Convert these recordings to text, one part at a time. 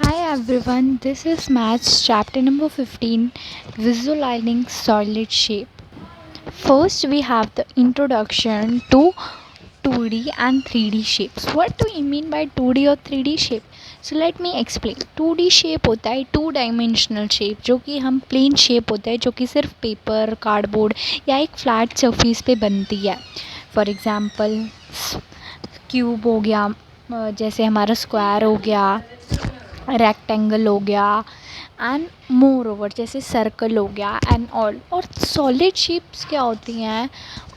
Hi everyone, this is Maths chapter number 15, Visualizing Solid Shape. First, we have the introduction to 2D and 3D shapes. What do you mean by 2D or 3D shape? So let me explain. 2D shape होता है two dimensional shape, जो कि हम plane shape होता है जो कि सिर्फ पेपर, कार्डबोर्ड या एक फ्लैट सरफेस पे बनती है. फॉर एग्जांपल क्यूब हो गया, जैसे हमारा स्क्वायर हो गया, रेक्टेंगल हो गया एंड मोर ओवर जैसे सर्कल हो गया एंड ऑल. और सॉलिड शेप्स क्या होती हैं,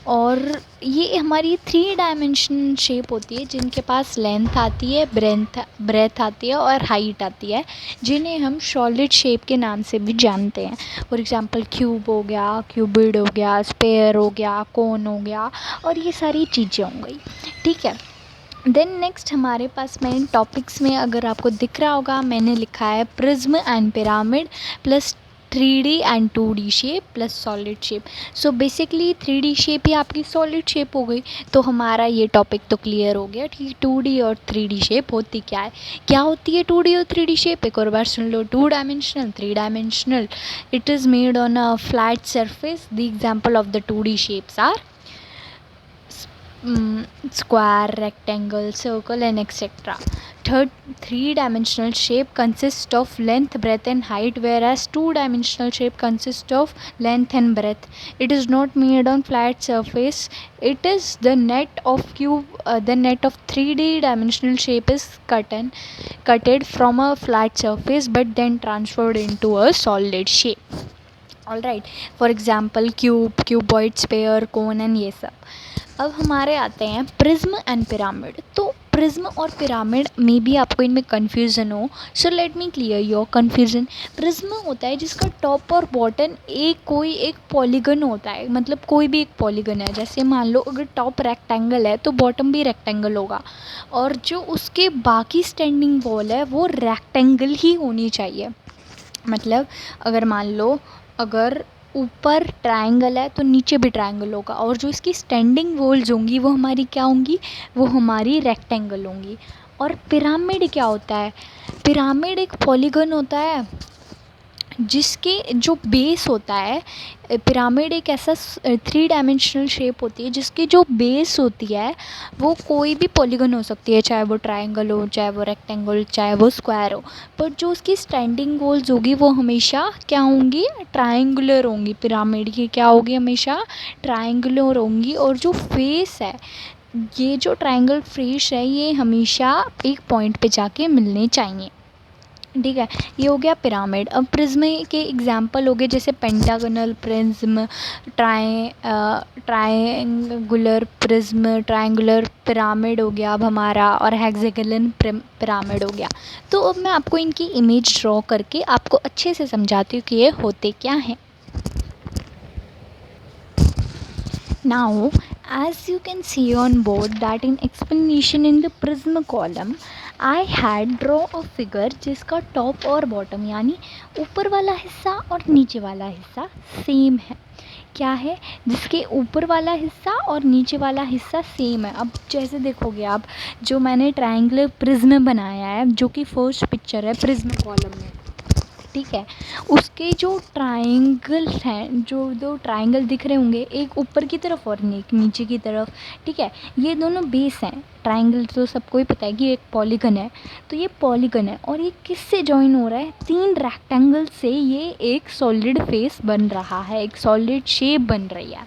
और ये हमारी 3 डायमेंशन शेप होती है जिनके पास लेंथ आती है, ब्रेथ आती है और हाइट आती है, जिन्हें हम सॉलिड शेप के नाम से भी जानते हैं. फॉर एग्जांपल क्यूब हो गया, क्यूबिड हो गया, स्पेयर हो गया, कोन हो गया, और ये सारी चीज़ें हो गई. ठीक है. देन नेक्स्ट हमारे पास मेन टॉपिक्स में अगर आपको दिख रहा होगा, मैंने लिखा है prism and pyramid plus 3D and 2D shape plus solid shape. So basically 3D shape ही आपकी सॉलिड शेप हो गई. तो हमारा ये टॉपिक तो क्लियर हो गया. ठीक, 2D और 3D शेप होती क्या है, क्या होती है 2D और 3D शेप. एक और बार सुन लो. 2 dimensional, 3 dimensional, it is made on a flat surface. The example of the 2D shapes are square, rectangle, circle and etc. Third, 3-dimensional shape consists of length, breadth and height, whereas 2-dimensional shape consists of length and breadth. It is not made on flat surface. It is the net of the net of 3D dimensional shape is cutted from a flat surface but then transferred into a solid shape. Alright, for example cube, cuboid, sphere, cone and ये सब. अब हमारे आते हैं prism and pyramid. तो prism और pyramid में भी आपको इनमें कन्फ्यूज़न हो, so let me clear your confusion. Prism होता है जिसका टॉप और बॉटम कोई एक पॉलीगन होता है, मतलब कोई भी एक पॉलीगन है. जैसे मान लो अगर टॉप रेक्टेंगल है तो बॉटम भी रेक्टेंगल होगा, और जो उसके बाकी स्टैंडिंग वॉल है वो रेक्टेंगल ही होनी चाहिए. मतलब अगर मान लो अगर ऊपर ट्रायंगल है तो नीचे भी ट्रायंगल होगा, और जो इसकी स्टैंडिंग वॉल्स होंगी वो हमारी क्या होंगी, वो हमारी रेक्टेंगल होंगी. और पिरामिड क्या होता है, पिरामिड एक पॉलीगन होता है जिसके जो बेस होता है. पिरामिड एक ऐसा 3 डायमेंशनल शेप होती है जिसकी जो बेस होती है वो कोई भी पॉलीगन हो सकती है, चाहे वो ट्रायंगल हो, चाहे वो रेक्टेंगल, चाहे वो स्क्वायर हो. पर जो उसकी स्टैंडिंग वॉल्स होगी वो हमेशा क्या होंगी, ट्रायंगुलर होंगी. पिरामिड की क्या होगी, हमेशा ट्रायंगुलर होंगी. और जो फेस है, ये जो ट्रायंगल फेस है ये हमेशा एक पॉइंट पे जाके मिलने चाहिए. ठीक है, ये हो गया पिरामिड. अब प्रिज्म के एग्जांपल हो गए जैसे pentagonal prism, triangular prism, triangular pyramid हो गया अब हमारा, और हेक्सागोनल पिरामिड हो गया. तो अब मैं आपको इनकी इमेज ड्रॉ करके आपको अच्छे से समझाती हूँ कि ये होते क्या हैं. Now, as you can see on board that in explanation in the prism column, I had draw a figure जिसका टॉप और बॉटम यानी ऊपर वाला हिस्सा और नीचे वाला हिस्सा सेम है. क्या है, जिसके ऊपर वाला हिस्सा और नीचे वाला हिस्सा सेम है. अब जैसे देखोगे आप, जो मैंने ट्रायंगुलर प्रिज्म बनाया है जो कि फर्स्ट पिक्चर है प्रिज्म कॉलम में, ठीक है, उसके जो ट्रायंगल हैं, जो दो ट्रायंगल दिख रहे होंगे, एक ऊपर की तरफ और एक नीचे की तरफ. ठीक है, ये दोनों बेस हैं. ट्रायंगल तो सबको ही पता है कि एक पॉलीगन है, तो ये पॉलीगन है. और ये किससे जॉइन हो रहा है, 3 रेक्टेंगल से ये एक सॉलिड फेस बन रहा है, एक सॉलिड शेप बन रही है.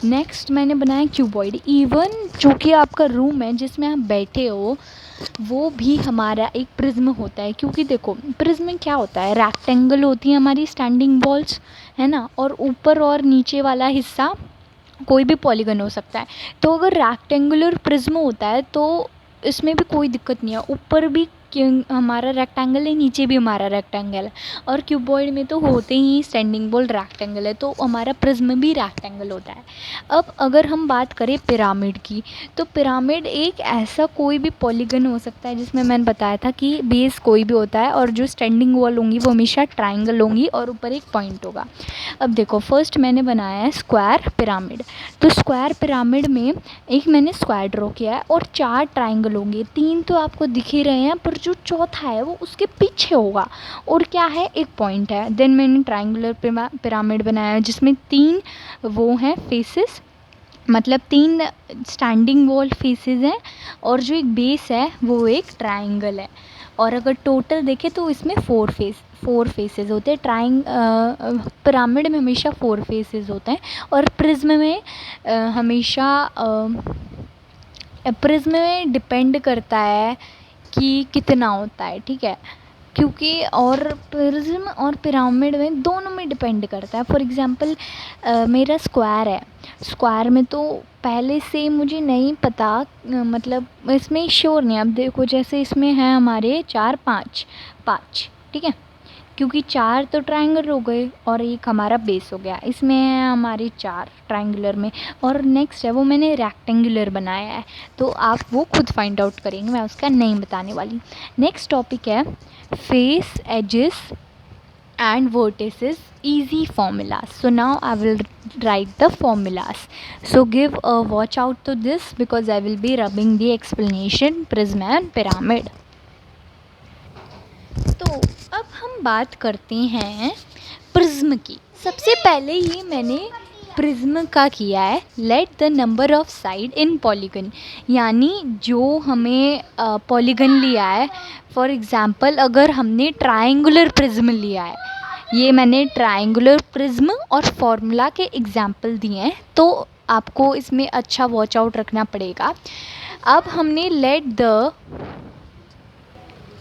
नेक्स्ट मैंने बनाया क्यूबॉइड. इवन जो कि आपका रूम है जिसमें आप बैठे हो वो भी हमारा एक प्रिज्म होता है. क्योंकि देखो प्रिज्म में क्या होता है, रेक्टेंगल होती है हमारी स्टैंडिंग वॉल्स, है ना, और ऊपर और नीचे वाला हिस्सा कोई भी पॉलीगन हो सकता है. तो अगर रेक्टेंगुलर प्रिज्म होता है तो इसमें भी कोई दिक्कत नहीं है, ऊपर भी हमारा रेक्टेंगल है, नीचे भी हमारा रेक्टेंगल है. और क्यूबॉइड में तो होते ही स्टैंडिंग वॉल रेक्टेंगल है, तो हमारा प्रिज्म भी रेक्टेंगल होता है. अब अगर हम बात करें पिरामिड की, तो पिरामिड एक ऐसा कोई भी पॉलीगन हो सकता है जिसमें मैंने बताया था कि बेस कोई भी होता है, और जो स्टैंडिंग वॉल होंगी वो हमेशा ट्राइंगल होंगी और ऊपर एक पॉइंट होगा. अब देखो फर्स्ट मैंने बनाया है स्क्वायर पिरामिड. तो स्क्वायर पिरामिड में एक मैंने स्क्वायर ड्रॉ किया है और 4 ट्राइंगल होंगे. 3 तो आपको दिख ही रहे हैं, पर जो चौथा है वो उसके पीछे होगा, और क्या है, एक पॉइंट है। देन मैंने ट्राइंगुलर पिरामिड बनाया जिसमें 3 वो हैं फेसेस, मतलब 3 स्टैंडिंग वॉल फेसेस हैं, और जो एक बेस है वो एक ट्राइंगल है। और अगर टोटल देखें तो इसमें 4 फेसेस होते हैं। पिरामिड में हमेशा 4 फेसेस होते हैं, और प्रिज्म में हमेशा प्रिज्म में डिपेंड करता है कि कितना होता है, ठीक है, क्योंकि और प्रिज्म और पिरामिड में दोनों में डिपेंड करता है। फॉर एग्ज़ाम्पल मेरा स्क्वायर है, स्क्वायर में तो पहले से मुझे नहीं पता, मतलब इसमें श्योर नहीं। अब देखो जैसे इसमें है हमारे 4 5, ठीक है, क्योंकि 4 तो ट्रायंगल हो गए और एक हमारा बेस हो गया, इसमें है हमारे 4 ट्रायंगुलर में। और नेक्स्ट है वो मैंने रेक्टेंगुलर बनाया है, तो आप वो खुद फाइंड आउट करेंगे, मैं उसका नहीं बताने वाली। नेक्स्ट टॉपिक है face, edges and vertices, easy formulas. So now I will write the formulas. So give a watch out to this because I will be rubbing the explanation prism and pyramid. तो अब हम बात करते हैं prism की। सबसे पहले ये मैंने प्रिज्म का किया है let the number of side in polygon, यानी जो हमें पॉलीगन लिया है। फॉर एग्ज़ाम्पल अगर हमने ट्रायंगुलर प्रिज्म लिया है, ये मैंने ट्रायंगुलर प्रिज्म और फॉर्मूला के एग्जाम्पल दिए हैं, तो आपको इसमें अच्छा वॉच आउट रखना पड़ेगा। अब हमने लेट द,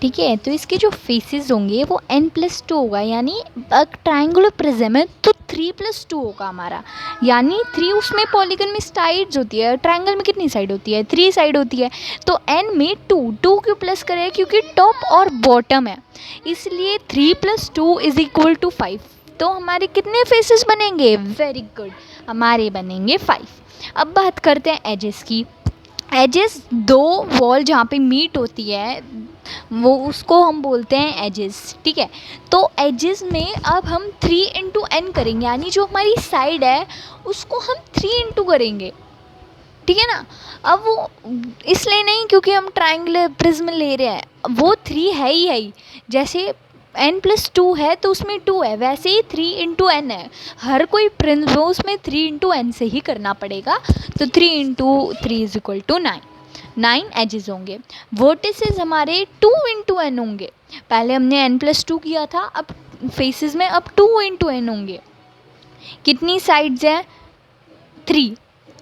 ठीक है, तो इसके जो फेसेस होंगे वो n+2 होगा, यानी ट्रायंगुलर प्रिज्म है तो 3+2 होगा हमारा, यानी 3 उसमें पॉलीगन में साइड्स होती है, ट्रायंगल में कितनी साइड होती है, 3 साइड होती है, तो n में 2 क्यों प्लस करें, क्योंकि टॉप और बॉटम है, इसलिए 3+2 इज इक्वल टू 5। तो हमारे कितने फेसेस बनेंगे, वेरी गुड, हमारे बनेंगे 5। अब बात करते हैं एजेस की। एजेस 2 वॉल जहाँ पे मीट होती है वो उसको हम बोलते हैं एजेस, ठीक है। तो एजेस में अब हम 3 इंटू n करेंगे, यानी जो हमारी साइड है उसको हम 3 इंटू करेंगे, ठीक है ना। अब वो इसलिए नहीं क्योंकि हम ट्रायंगुलर प्रिज्म ले रहे हैं, वो 3 है ही, जैसे n+2 है तो उसमें 2 है, वैसे ही 3 इंटू n है, हर कोई प्रिज्म उसमें 3 इंटू n से ही करना पड़ेगा। तो 3 into 3 is equal to 9 edges होंगे। वर्टिसेस हमारे 2 इंटू n होंगे, पहले हमने n+2 किया था, अब फेसेस में अब 2 इंटू n होंगे। कितनी साइड्स हैं, 3,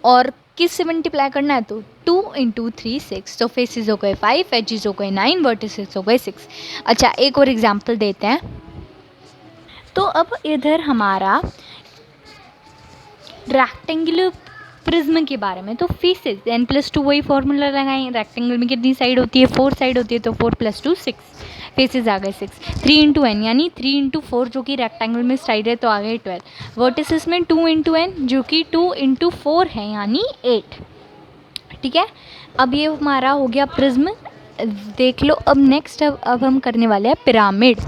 और किस से मल्टीप्लाई करना है, तो 2 इंटू 3 6, तो फेसेस हो गए 5, एजेस हो गए 9, वर्टिसेस हो गए 6। अच्छा एक और एग्जांपल देते हैं। तो अब इधर हमारा रेक्टेंगुलर प्रिज्म के बारे में, तो फेसेस n+2 वही फॉर्मूला लगाएं, रेक्टेंगल में कितनी साइड होती है, 4 साइड होती है, तो 4+2 6, फेसेस आ गए 6। 3 इंटू n यानी 3 इंटू 4 जो कि रेक्टेंगल में साइड है, तो आ गए 12। वर्टिसेस में 2 इंटू n जो कि 2 इंटू 4 है, यानी 8, ठीक है। अब ये हमारा हो गया प्रिज्म, देख लो। अब नेक्स्ट अब हम करने वाले हैं pyramid.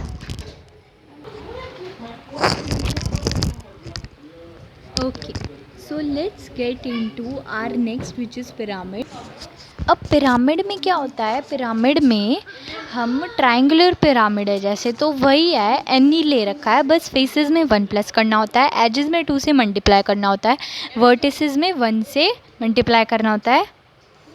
Okay, so let's get into our next which is pyramid. अब पिरामिड में क्या होता है, पिरामिड में हम ट्रायंगुलर पिरामिड है जैसे, तो वही है, n ही ले रखा है, बस फेसेस में 1 प्लस करना होता है, एजेस में 2 से मल्टीप्लाई करना होता है, वर्टिसेस में 1 से मल्टीप्लाई करना होता है,